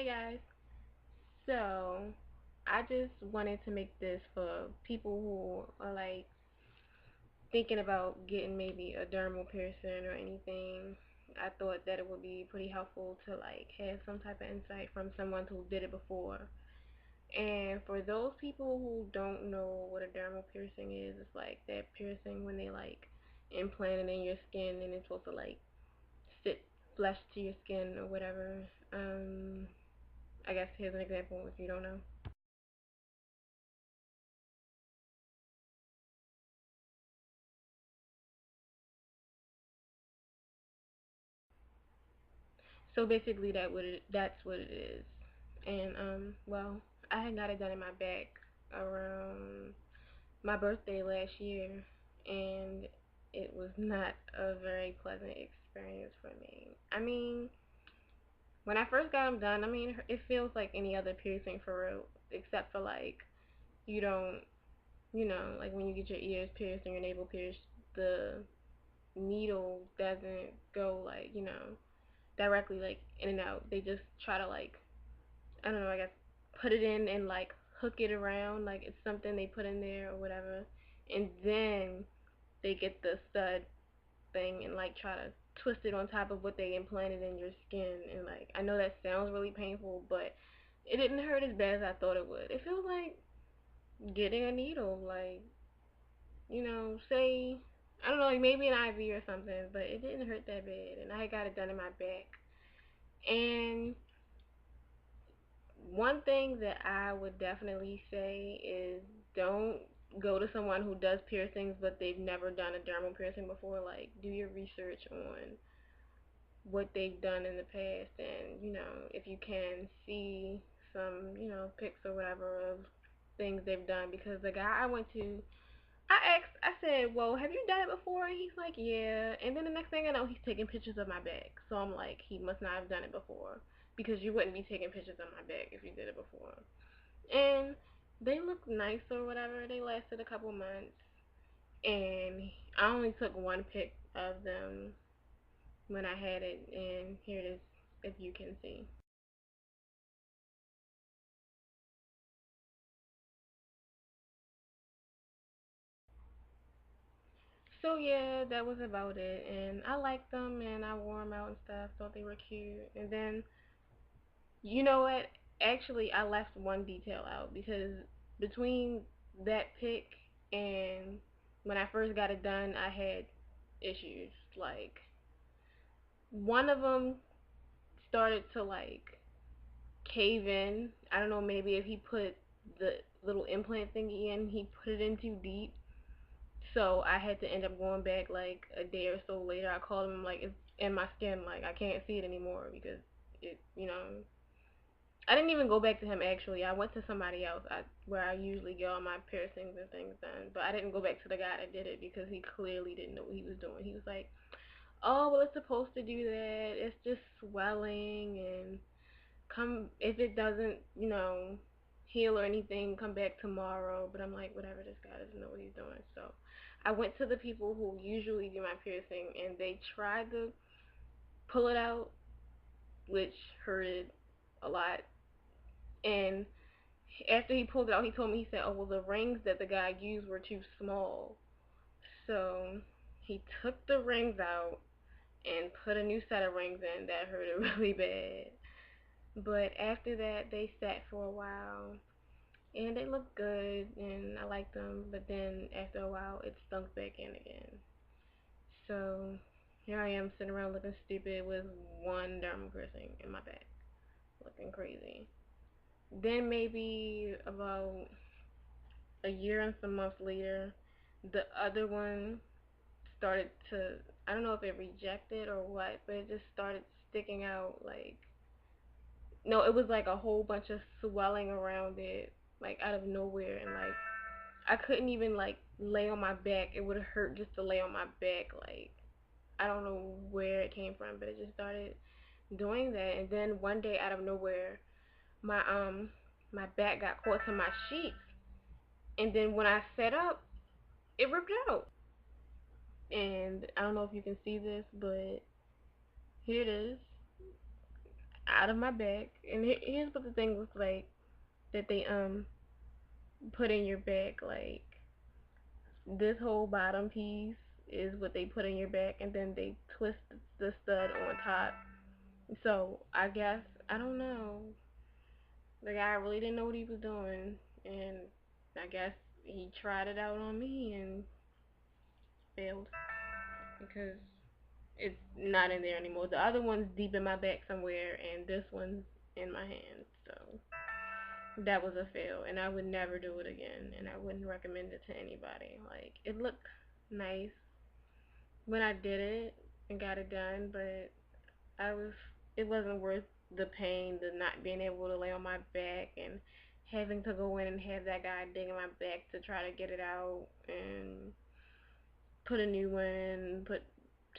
Hey guys. So, I just wanted to make this for people who are like thinking about getting maybe a dermal piercing or anything. I thought that it would be pretty helpful to like have some type of insight from someone who did it before. And for those people who don't know what a dermal piercing is, it's like that piercing when they like implant it in your skin and it's supposed to like sit flesh to your skin or whatever. Um, I guess here's an example if you don't know. So basically, that's what it is. And well, I had got it done in my back around my birthday last year, and it was not a very pleasant experience for me. I mean, when I first got them done, I mean, it feels like any other piercing for real, except for like you don't, like when you get your ears pierced and your navel pierced, the needle doesn't go like, directly like in and out. They just try to like, I don't know, I guess put it in and like hook it around like it's something they put in there or whatever. And then they get the stud thing and like try to twist it on top of what they implanted in your skin. And like, I know that sounds really painful, but it didn't hurt as bad as I thought it would. It feels like getting a needle, like, say, I don't know, like maybe an IV or something, but it didn't hurt that bad. And I got it done in my back. And one thing that I would definitely say is don't go to someone who does piercings but they've never done a dermal piercing before. Like, do your research on what they've done in the past, and if you can see some pics or whatever of things they've done. Because the guy I went to, I said, well, have you done it before? And he's like, yeah. And then the next thing I know, he's taking pictures of my back. So I'm like, he must not have done it before, because you wouldn't be taking pictures of my back if you did it before. And they looked nice or whatever. They lasted a couple months. And I only took one pic of them when I had it. And here it is, if you can see. So yeah, that was about it. And I liked them and I wore them out and stuff. Thought they were cute. And then, you know what? Actually, I left one detail out because between that pic and when I first got it done, I had issues. Like, one of them started to like cave in. I don't know, maybe if he put the little implant thingy in, he put it in too deep. So I had to end up going back like a day or so later. I called him like, it's in my skin, like I can't see it anymore because I didn't even go back to him actually. I went to somebody else, where I usually get all my piercings and things done. But I didn't go back to the guy that did it because he clearly didn't know what he was doing. He was like, "Oh, well, it's supposed to do that. It's just swelling, and come if it doesn't, heal or anything, come back tomorrow." But I'm like, whatever. This guy doesn't know what he's doing. So I went to the people who usually do my piercing, and they tried to pull it out, which hurted a lot. And after he pulled it out, he told me, he said, "Oh, well, the rings that the guy used were too small." So he took the rings out and put a new set of rings in that hurted really bad. But after that, they sat for a while and they looked good and I liked them. But then after a while, it stunk back in again. So here I am sitting around looking stupid with one dermal piercing in my back, looking crazy. Then maybe about a year and some months later, the other one started to, I don't know if it rejected or what, but it just started sticking out like, no, it was like a whole bunch of swelling around it, like out of nowhere. And like, I couldn't even like lay on my back. It would have hurt just to lay on my back. Like, I don't know where it came from, but it just started doing that. And then one day out of nowhere, my my back got caught to my sheets. And then when I sat up, it ripped out. And I don't know if you can see this, but here it is. out of my back. And here's what the thing looks like that they put in your back. Like this whole bottom piece is what they put in your back, and then they twist the stud on top. So I guess I don't know. The guy really didn't know what he was doing, and I guess he tried it out on me and failed because it's not in there anymore. The other one's deep in my back somewhere, and this one's in my hand. So that was a fail, and I would never do it again, and I wouldn't recommend it to anybody. Like it looked nice when I did it and got it done, but I was it wasn't worth the pain, the not being able to lay on my back and having to go in and have that guy digging my back to try to get it out and put a new one in, put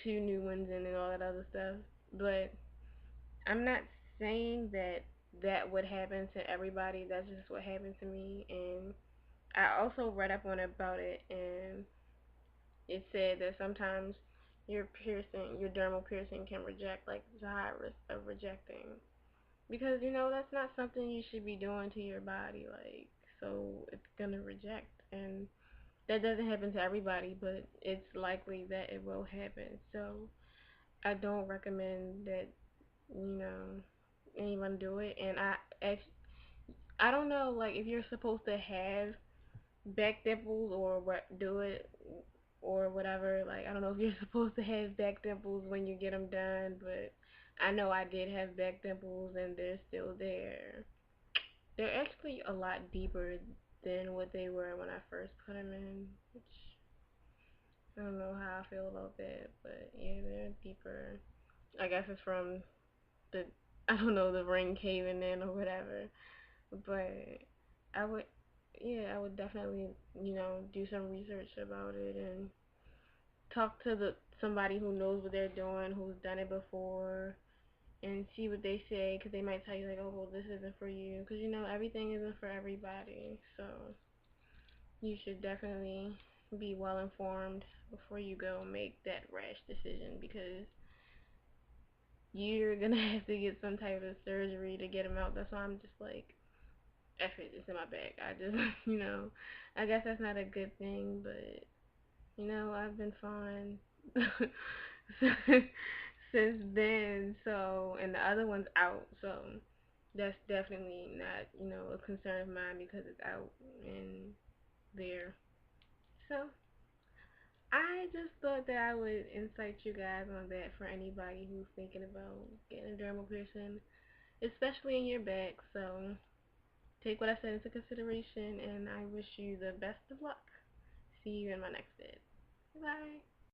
two new ones in and all that other stuff. But I'm not saying that that would happen to everybody. That's just what happened to me. And I also read up on about it, and it said that sometimes your dermal piercing can reject, like the high risk of rejecting. Because, that's not something you should be doing to your body, like, so it's gonna reject. And that doesn't happen to everybody, but it's likely that it will happen. So I don't recommend that, you know, anyone do it. And I don't know, like, if you're supposed to have back dimples or what, do it or whatever. Like, I don't know if you're supposed to have back dimples when you get them done, but I know I did have back dimples and they're still there. They're actually a lot deeper than what they were when I first put them in, which I don't know how I feel about that, but yeah, they're deeper. I guess it's from the, I don't know, the ring caving in or whatever. But I would, yeah, I would definitely, do some research about it and talk to the somebody who knows what they're doing, who's done it before, and see what they say, because they might tell you like, oh, well, this isn't for you, because everything isn't for everybody. So you should definitely be well informed before you go make that rash decision, because you're gonna have to get some type of surgery to get them out. That's why I'm just like, F it, it's in my bag. I just, I guess that's not a good thing, but I've been fine since then. So, and the other one's out. So that's definitely not, a concern of mine because it's out and there. So I just thought that I would insight you guys on that for anybody who's thinking about getting a dermal piercing, especially in your back. So take what I said into consideration, and I wish you the best of luck. See you in my next vid. Bye.